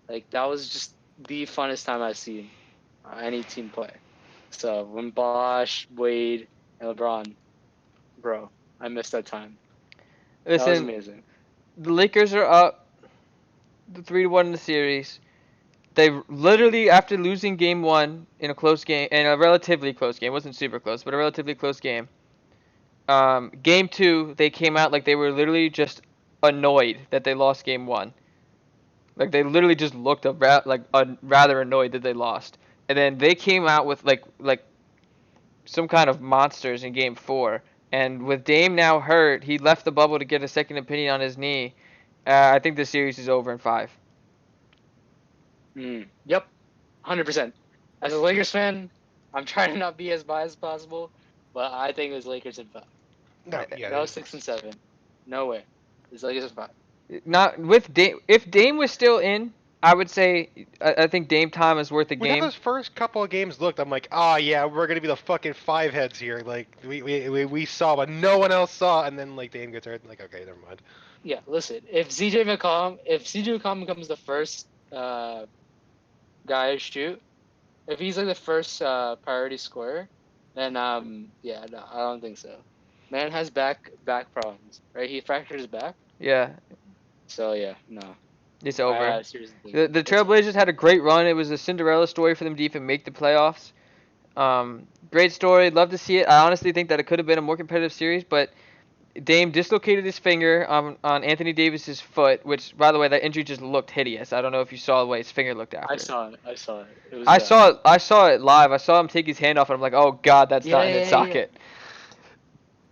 Like that was just the funnest time I've seen any team play. So when Bosh, Wade, and LeBron, bro, I missed that time. That was Listen, amazing. the Lakers are up 3-1 in the series. They literally, after losing game one in a close game, in a relatively close game, it wasn't super close, but a relatively close game. Game two, they came out like they were literally just annoyed that they lost game one. Like they literally just looked rather annoyed that they lost. And then they came out with like some kind of monsters in game four. And with Dame now hurt, he left the bubble to get a second opinion on his knee. I think the series is over in 5. Yep, 100%. As a Lakers fan, I'm trying to not be as biased as possible, but I think it was Lakers in 5. No, yeah. No 6 and 7. No way. It's Lakers in 5. Not with Dame. If Dame was still in, I would say I think Dame time is worth a When game. those first couple of games looked, I'm like, oh yeah, we're gonna be the fucking five heads here. Like we saw, but no one else saw. And then like Dame gets hurt. Like, okay, never mind. Yeah, listen. If CJ McCollum becomes the first guy to shoot, if he's like the first priority scorer, then yeah, no, I don't think so. Man has back problems, right? He fractured his back, Yeah, so yeah, no. it's over. I seriously think The it's over. Trailblazers had a great run. It was a Cinderella story for them to even make the playoffs. Great story. Love to see it. I honestly think that it could have been a more competitive series, but Dame dislocated his finger on Anthony Davis's foot, which, by the way, that injury just looked hideous. I don't know if you saw the way his finger looked after. I saw it. It was I bad. saw it. I saw it live. I saw him take his hand off, and I'm like, oh god, that's Yeah, not in its yeah, yeah. socket.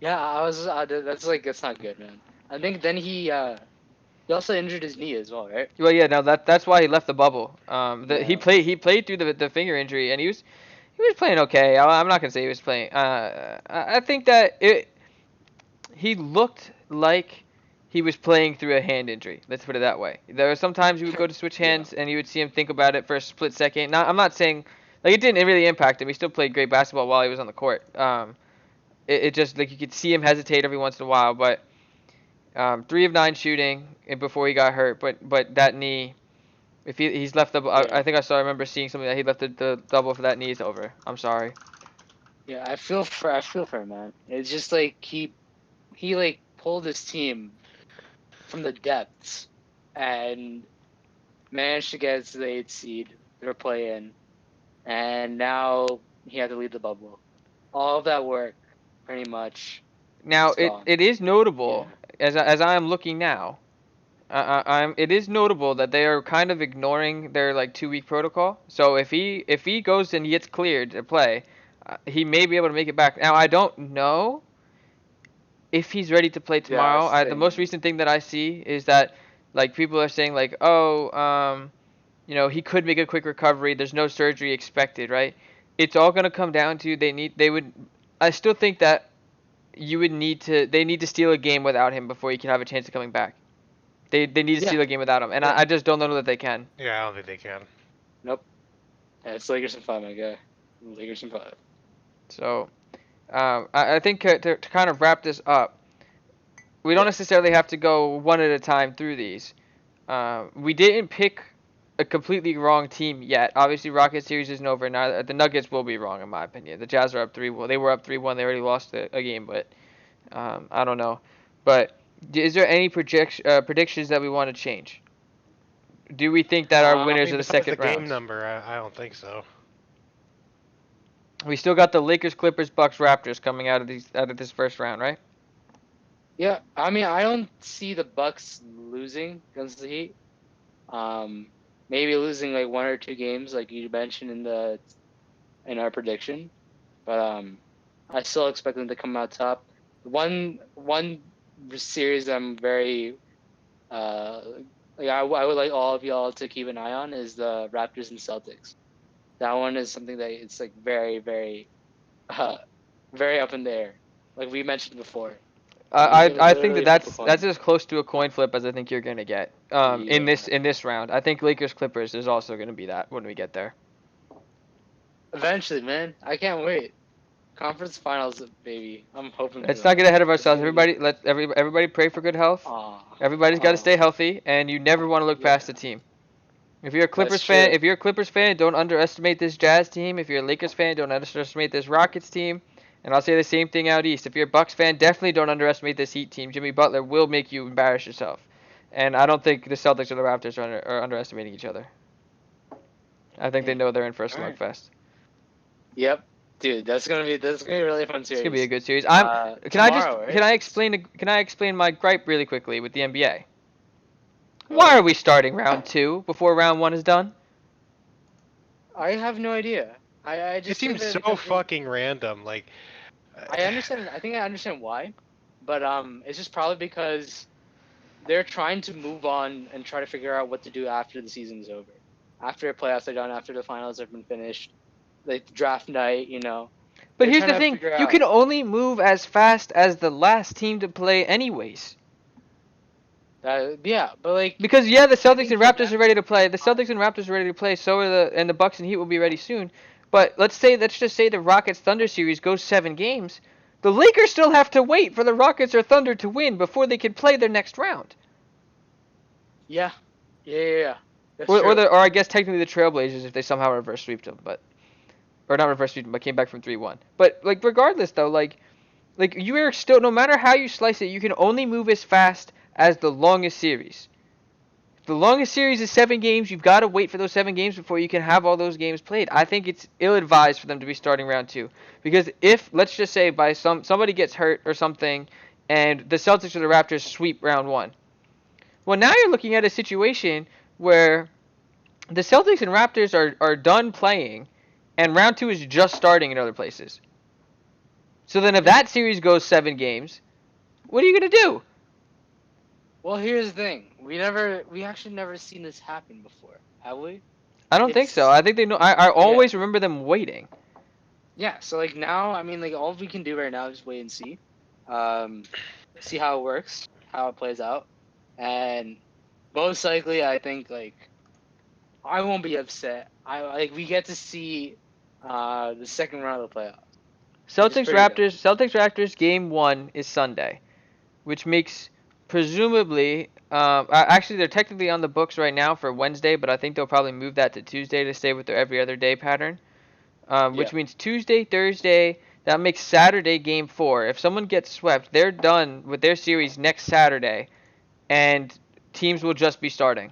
Yeah, that's not good, man. I think then he also injured his knee as well, right? Well, yeah, no, that's why he left the bubble. He Yeah. played through the finger injury, and he was playing okay. I'm not gonna say he was playing. I think that he looked like he was playing through a hand injury. Let's put it that way. There were sometimes you would go to switch Yeah. hands, and you would see him think about it for a split second. Now, I'm not saying like it didn't really impact him. He still played great basketball while he was on the court. It just like you could see him hesitate every once in a while, but 3 of 9 shooting before he got hurt. But that knee, if he's left the, Yeah. I think I remember seeing something that he left the double for that knee is over. I'm sorry. Yeah, I feel for him, man. It's just like he like pulled his team from the depths and managed to get to the 8th seed. They're playing, and now he had to leave the bubble. All of that work, pretty much, Now is gone. it is notable as I am looking now. It is notable that they are kind of ignoring their like 2-week protocol. So if he goes and he gets cleared to play, he may be able to make it back. Now I don't know if he's ready to play tomorrow. The most recent thing that I see is that like people are saying like, oh, he could make a quick recovery. There's no surgery expected, right? It's all gonna come down to I still think that they need to steal a game without him before he can have a chance of coming back. They need to Yeah. steal a game without him, and Yeah. I just don't know that they can. Yeah, I don't think they can. Nope. Yeah, it's Lakers in 5, my guy. Lakers in 5. So, I think to kind of wrap this up, we don't necessarily have to go one at a time through these. We didn't pick a completely wrong team yet. Obviously, Rocket series isn't over. Now the Nuggets will be wrong in my opinion. The Jazz are up 3. Well, they were up 3-1. They already lost a game, but I don't know. But is there any predictions that we want to change? Do we think that our winners of the besides second the game round? number, I don't think so. We still got the Lakers, Clippers, Bucks, Raptors coming out of this first round, right? Yeah, I mean, I don't see the Bucks losing against the Heat. Maybe losing like 1 or 2 games, like you mentioned in our prediction. But I still expect them to come out top. One series I'm very like I would like all of y'all to keep an eye on is the Raptors and Celtics. That one is something that it's like very uh, very up in the air. Like we mentioned before. I think that Literally flip a coin. that's as close to a coin flip as I think you're gonna get. In Yeah. this round, I think Lakers Clippers is also gonna be that when we get there. Eventually, man. I can't wait. Conference finals, baby. I'm hoping for Let's that. not get ahead of It's ourselves. gonna be good. Everybody pray for good health. Aw. Everybody's got to stay Aw. healthy, and you never want to look Yeah. past the team. If you're a That's Clippers fan, true. if you're a Clippers fan, don't underestimate this Jazz team. If you're a Lakers fan, don't underestimate this Rockets team. And I'll say the same thing out east. If you're a Bucks fan, definitely don't underestimate this Heat team. Jimmy Butler will make you embarrass yourself. And I don't think the Celtics or the Raptors are underestimating each other. I think they know they're in for a Alright. slugfest. Yep. Dude, that's gonna be a really fun It's series. gonna be a good series. Tomorrow, right? Can I explain my gripe really quickly with the NBA? Why are we starting round 2 before round 1 is done? I have no idea. I It just seems think that so fucking random. Like, I understand. I think I understand why, but it's just probably because they're trying to move on and try to figure out what to do after the season's over, after the playoffs are done, after the finals have been finished, like draft night. But They're here's trying the to thing, figure you out. can only move as fast as the last team to play anyways. Yeah, but like Because yeah, the Celtics think and for Raptors them- are ready to play. The Celtics and Raptors are ready to play. So are the Bucks and Heat will be ready soon. But let's just say the Rockets Thunder series goes 7 games. The Lakers still have to wait for the Rockets or Thunder to win before they can play their next round. yeah. That's Or true. or I guess technically the Trailblazers if they somehow reverse sweep them, or not reverse sweep them, but came back from 3-1. But like regardless though, like you are still, no matter how you slice it, you can only move as fast as the longest series. If the longest series is 7 games, you've got to wait for those 7 games before you can have all those games played. I think it's ill-advised for them to be starting round 2 because if let's just say by somebody gets hurt or something, and the Celtics or the Raptors sweep round 1, well now you're looking at a situation where the Celtics and Raptors are done playing, and round 2 is just starting in other places. So then if that series goes 7 games, what are you going to do? Well, here's the thing. We actually never seen this happen before, have we? I don't think so. I think they know. I always remember them waiting. Yeah. So like now, I mean, like all we can do right now is just wait and see, see how it works, how it plays out, and most likely, I think like I won't be upset. We get to see the second round of the playoffs. Celtics pretty good. Raptors game 1 is Sunday, which makes presumably actually they're technically on the books right now for Wednesday, but I think they'll probably move that to Tuesday to stay with their every other day pattern. Which means Tuesday, Thursday, that makes Saturday game 4. If someone gets swept, they're done with their series next Saturday, and teams will just be starting.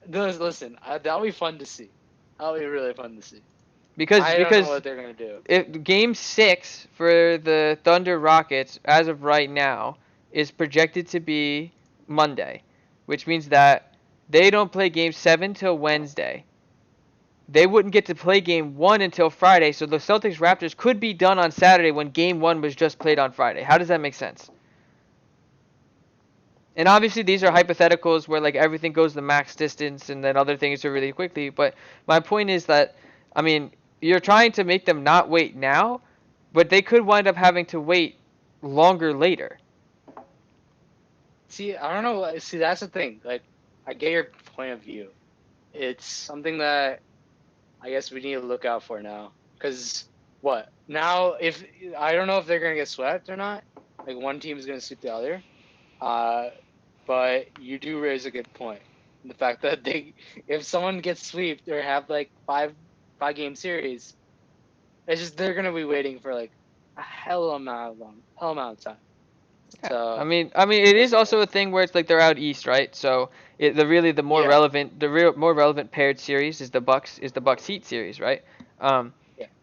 Listen, that'll be fun to see. That'll be really fun to see. Because I don't know what they're gonna do. if game 6 for the Thunder Rockets as of right now is projected to be Monday, which means that they don't play game 7 till Wednesday. They wouldn't get to play game 1 until Friday, so the Celtics Raptors could be done on Saturday when game 1 was just played on Friday. How does that make sense? And obviously these are hypotheticals where like everything goes the max distance and then other things are really quickly, but my point is that I mean, you're trying to make them not wait now, but they could wind up having to wait longer later. See, I don't know. See, that's the thing. Like, I get your point of view. It's something that I guess we need to look out for now. Because what now? If I don't know if they're gonna get swept or not. Like one team is gonna sweep the other. But you do raise a good point. The fact that if someone gets swept or have like five game series, it's just they're gonna be waiting for like a hell amount of time. Yeah. So I mean, it is also a thing where it's like they're out east, right? So the more relevant paired series is the Bucks Heat series, right? Yeah.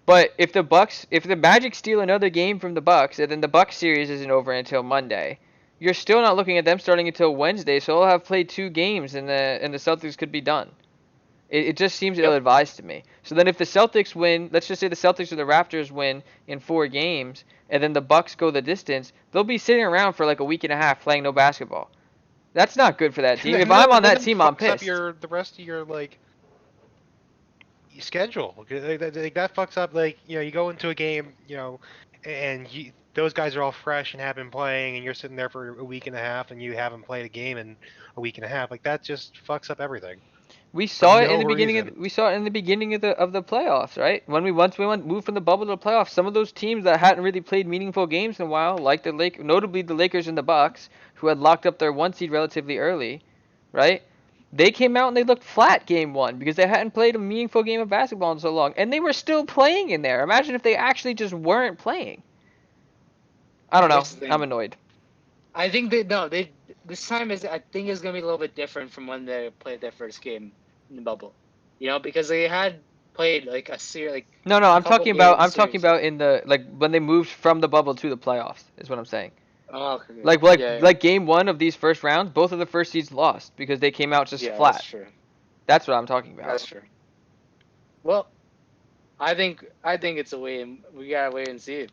But if the Magic steal another game from the Bucks, and then the Bucks series isn't over until Monday, you're still not looking at them starting until Wednesday. So they'll have played 2 games, and the Celtics could be done. It just seems Yep. ill-advised to me. So then if the Celtics win, let's just say the Celtics or the Raptors win in 4 games, and then the Bucks go the distance, they'll be sitting around for like a week and a half playing no basketball. That's not good for that team. If I'm on that team, I'm fucks up pissed. the rest of your like schedule. That fucks up you go into a game and those guys are all fresh and have been playing, and you're sitting there for a week and a half and you haven't played a game in a week and a half. Like that just fucks up everything. We saw it no in the beginning reason. of the playoffs, right? Once we moved from the bubble to the playoffs, some of those teams that hadn't really played meaningful games in a while, like notably the Lakers and the Bucks, who had locked up their 1 seed relatively early, right? They came out and they looked flat game 1 because they hadn't played a meaningful game of basketball in so long, and they were still playing in there. Imagine if they actually just weren't playing. I don't know. Here's the thing. I'm annoyed. I think this time I think is gonna be a little bit different from when they played their first game in the bubble, because they had played like a series like. No, I'm couple talking about games in the when they moved from the bubble to the playoffs is what I'm saying. Oh, okay. Like game 1 of these first rounds, both of the first seeds lost because they came out just flat. That's true. That's what I'm talking about. That's true. Well, I think it's a wait. We gotta wait and see.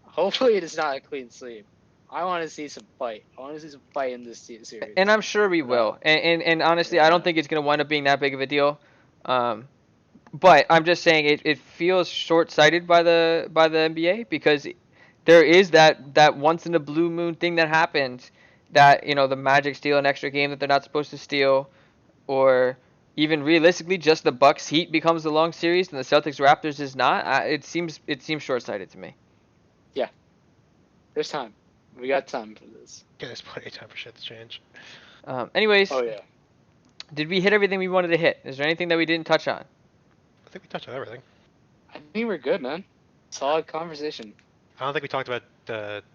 Hopefully, it's not a clean sweep. I want to see some fight. I want to see some fight in this series. And I'm sure we will. And honestly, I don't think it's going to wind up being that big of a deal. But I'm just saying it feels short-sighted by the NBA because there is that once in a blue moon thing that happens that the Magic steal an extra game that they're not supposed to steal, or even realistically just the Bucks Heat becomes the long series and the Celtics Raptors is not. It seems short-sighted to me. There's time. We got time for this. Yeah, there's plenty of time for shit to change. Anyways, Oh yeah. did we hit everything we wanted to hit? Is there anything that we didn't touch on? I think we touched on everything. I think we're good, man. Solid conversation. I don't think we talked about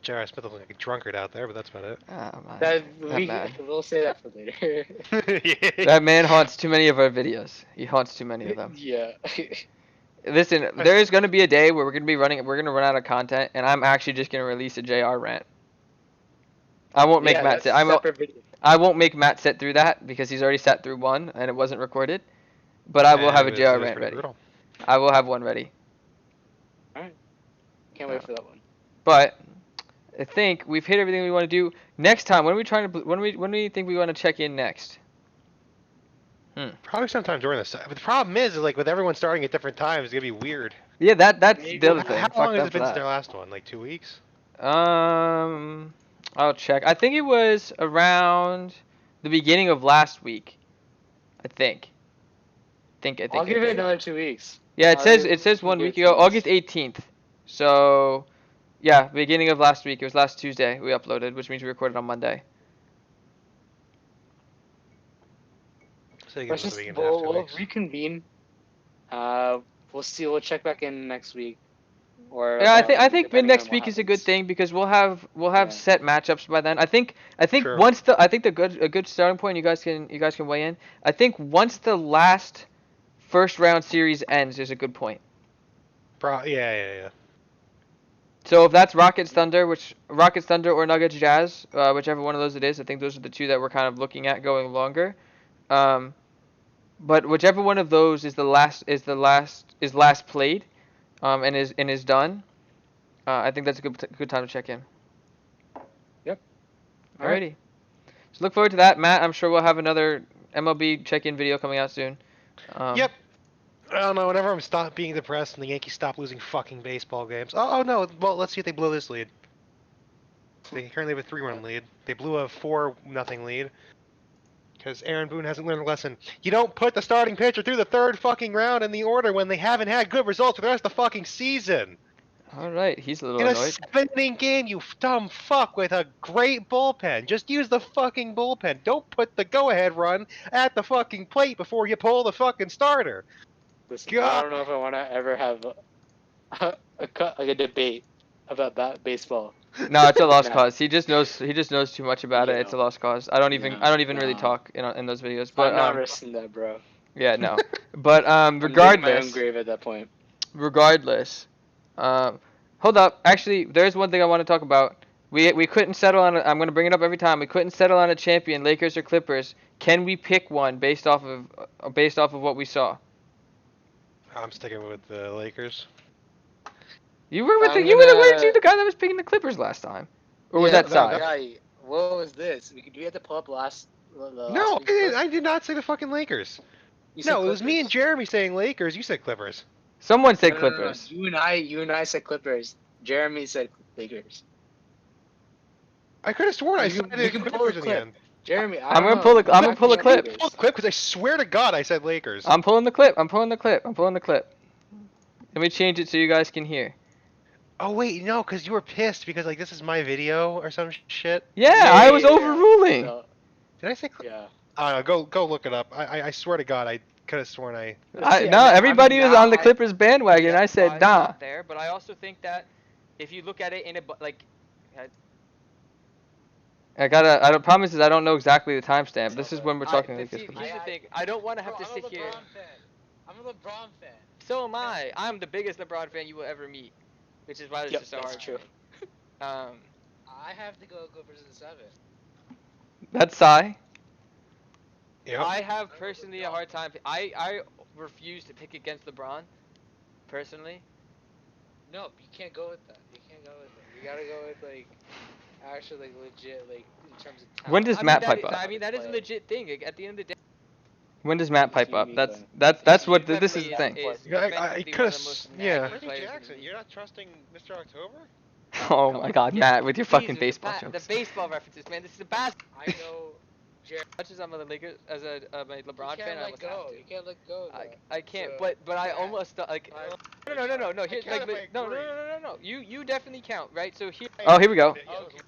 J.R. Smith looking like a drunkard out there, but that's about it. We'll say that for later. Yeah. That man haunts too many of our videos. He haunts too many of them. Yeah. Listen, there is going to be a day where we're going to run out of content, and I'm actually just going to release a JR rant. I won't make Matt sit. I won't make Matt sit through that because he's already sat through one and it wasn't recorded. But I will have a JR rant ready. Brutal. I will have one ready. Alright. Can't wait for that one. But I think we've hit everything we want to do. Next time, when do we think we want to check in next? Probably sometime during this. But the problem is like with everyone starting at different times, it's gonna be weird. Yeah, that's Maybe. the other thing. How Fucked long has up it been for since that. their last one? Like 2 weeks? I'll check. I think it was around the beginning of last week. I think. I'll give it another 2 weeks. Yeah, it says 1 week ago, August 18th. So, yeah, beginning of last week. It was last Tuesday we uploaded, which means we recorded on Monday. So you Let's give just it a week and a half, 2 we'll weeks. reconvene. We'll see. We'll check back in next week. Or Yeah, I think mid depending next on week what is a good happens. thing because we'll have Yeah. set matchups by then. I think Sure. a good starting point. You guys can weigh in. I think once the last first round series ends is a good point. Yeah. So if that's Rockets Thunder or Nuggets Jazz, whichever one of those it is, I think those are the two that we're kind of looking at going longer. But whichever one of those is last played, and is done, I think that's a good time to check in. Yep. Alrighty. So look forward to that, Matt. I'm sure we'll have another MLB check-in video coming out soon. Yep. I don't know. Whenever I'm being depressed and the Yankees stop losing fucking baseball games. Oh no. Well, let's see if they blow this lead. They currently have a 3-run lead. They blew a 4-0 lead. Because Aaron Boone hasn't learned a lesson. You don't put the starting pitcher through the third fucking round in the order when they haven't had good results for the rest of the fucking season. All right, he's a little In a annoyed. 7-inning game, you dumb fuck with a great bullpen. Just use the fucking bullpen. Don't put the go-ahead run at the fucking plate before you pull the fucking starter. Listen, God. I don't know if I want to ever have a debate about that baseball. No, it's a lost No. cause. He just knows too much about it. Yeah. It's a lost cause. I don't even really No. talk in those videos. But I'm not risking that, bro. yeah, no. But I'm digging my own regardless, grave at that point. hold up. Actually, there's one thing I want to talk about. We couldn't settle on. I'm gonna bring it up every time. We couldn't settle on a champion, Lakers or Clippers. Can we pick one based off of what we saw? I'm sticking with the Lakers. You were with I'm weren't you gonna- the guy that was picking the Clippers last time, or was Yeah, that no, Sai? Right. What was this? We had to pull up last No, week's clip. I did not say the fucking Lakers. You said No, it was me and Clippers. Jeremy saying Lakers. You said Clippers. Someone said No, no, no, no. Clippers. You and I said Clippers. Jeremy said Lakers. I could have sworn I You said can- you can pull Clippers the in the clip. end. Jeremy, I'm gonna pull a clip. Pull the clip because I swear to God I said Lakers. I'm pulling the clip. I'm pulling the clip. Let me change it so you guys can hear. Oh wait, no, because you were pissed because like this is my video or some shit. Yeah, I was yeah. overruling. So, Did I say? yeah. I don't know. Go look it up. I swear to God I could have sworn I. No, everybody was on the Clippers bandwagon. Yeah, I said I- nah. There, but I also think that if you look at it in a like, I don't promise is I don't know exactly the timestamp. This is when we're talking here's Lakers. the thing. I don't want to have to sit here. I'm a LeBron fan. So am I. I'm the biggest LeBron fan you will ever meet, which is why this Yep, is so that's hard. true. Um, I have to go Clippers in 7. That's Sai. Yep. I have personally a hard time. I refuse to pick against LeBron, personally. No, you can't go with that. You can't go with that. You gotta go with like actually like legit like in terms of talent. When does Matt that pipe is- up? I mean, that is a legit thing. Like, at the end of the day, When does Matt pipe up? Stevie That's what Steve this is the Beverly thing. is Yeah, I defensively coulda one of the s- most yeah. nagging Reggie players in the Jackson, league. you're not trusting Mr. October? Oh Come my on. God, Yeah, Matt, with your fucking please, baseball the jokes. baseball references, man. This is the best. I know. As much as I'm a Lakers, as a my LeBron You fan, can't I let almost go. have to. You can't let go. I can't, So, but I yeah. almost like I- no. Here, I like, kinda no. agree. You definitely count, right? So here. Oh, here we go. Okay.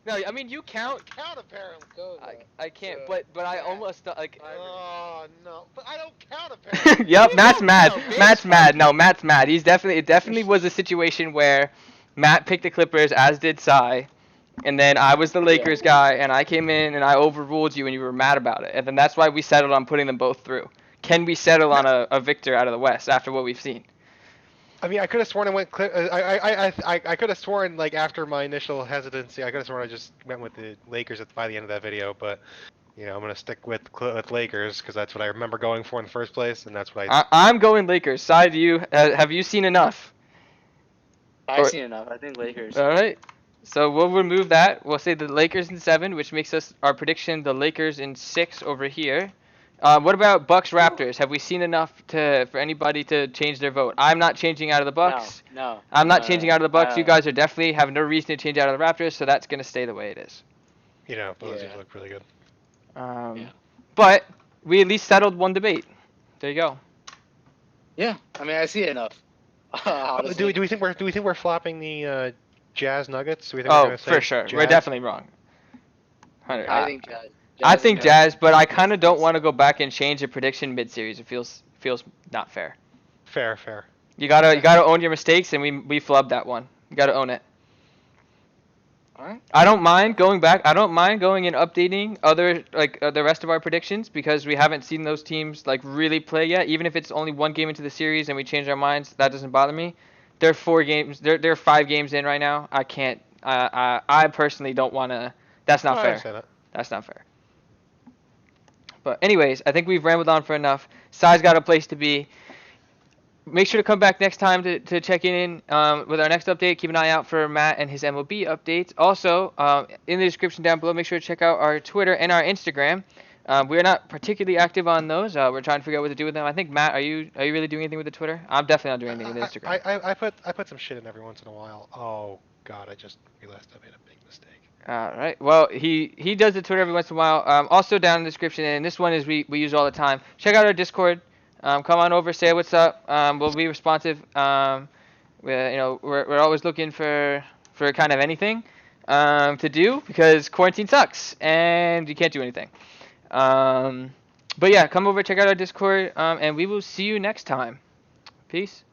No, I mean you count. Count apparently. Go. I can't, So, but I yeah. almost like. Oh no, but I don't count apparently. Yep, Matt's mad. No, Matt's baseball. mad. No, Matt's mad. It definitely was a situation where Matt picked the Clippers, as did Sai, and then I was the Lakers guy, and I came in and I overruled you, and you were mad about it, and then that's why we settled on putting them both through. Can we settle on a victor out of the West after what we've seen? I mean, I could have sworn I went. I could have sworn like after my initial hesitancy, I could have sworn I just went with the Lakers by the end of that video. But you know, I'm gonna stick with Lakers because that's what I remember going for in the first place, and that's what I. I'm going Lakers. Sai, do you have you seen enough? I've seen enough. I think Lakers. All right. So we'll remove that. We'll say the Lakers in 7, which makes us our prediction the Lakers in 6 over here. What about Bucks Raptors? Have we seen enough for anybody to change their vote? I'm not changing out of the Bucks. No. I'm not changing out of the Bucks. You no. guys are definitely have no reason to change out of the Raptors, so that's gonna stay the way it is. You know, those Yeah. look really good. Yeah. But we at least settled one debate. There you go. Yeah. I mean, I see enough. Do we think we're flopping the Jazz Nuggets? Do we think we're Oh, gonna say for sure. We're Jazz? definitely wrong. I think Jazz. I think is Jazz, but I kind of don't want to go back and change a prediction mid-series. It feels not fair. Fair. You gotta own your mistakes, and we flubbed that one. You gotta own it. Alright. I don't mind going back. I don't mind going and updating other the rest of our predictions because we haven't seen those teams like really play yet. Even if it's only one game into the series and we change our minds, that doesn't bother me. They're 4 games. They're 5 games in right now. I can't. I personally don't want to. That's not I fair. understand that. That's not fair. But anyways, I think we've rambled on for enough. Sai's got a place to be. Make sure to come back next time to check in with our next update. Keep an eye out for Matt and his MLB updates. Also, in the description down below, make sure to check out our Twitter and our Instagram. We're not particularly active on those. We're trying to figure out what to do with them. I think Matt, are you really doing anything with the Twitter? I'm definitely not doing anything with Instagram. I put some shit in every once in a while. Oh God, I just realized I made a big mistake. All right. Well, he does the Twitter every once in a while. Also down in the description, and this one is we use all the time. Check out our Discord. Come on over, say what's up. We'll be responsive. We're always looking for kind of anything to do because quarantine sucks and you can't do anything. But yeah, come over, check out our Discord, and we will see you next time. Peace.